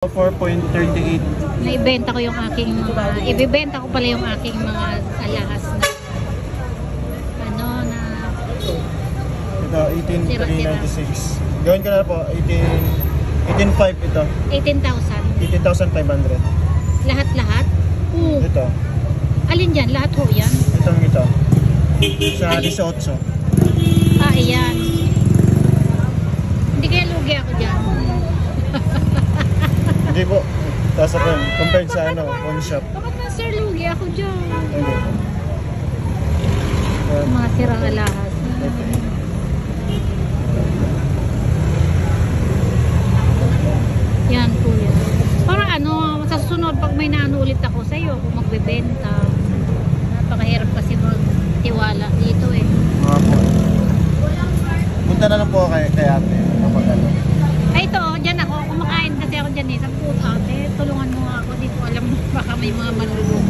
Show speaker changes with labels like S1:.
S1: 4.38.
S2: Naibenta ko yung aking mga, ibibenta ko pala yung aking mga alahas na ano na
S1: Ito, 18,396. Gawin ko na po, 18,500 ito.
S2: 18,000.
S1: 18,500.
S2: Lahat-lahat? Oo.
S1: Ito.
S2: Alin dyan? Lahat ho yan?
S1: Ito. Sa 18.
S2: Ah, ayan. Hindi kaya lugi ako dyan.
S1: Hindi po. Taas ako yun. Compared sa pawn shop.
S2: Bakit na sir lugi ako dyan?
S1: Hindi po.
S2: Mga sirang alahas. Yan po yan. Para sa susunod pag may naano ulit ako sa iyo kung magbebenta. Napakahirap kasi magtiwala dito eh.
S1: Mga po. Punta na lang po kay ate. Kapag
S2: Ay ito, dyan ako. Kumakain kasi ako dyan eh. Sa food ate, tulungan mo nga ako. Di ko alam baka may mga manluloko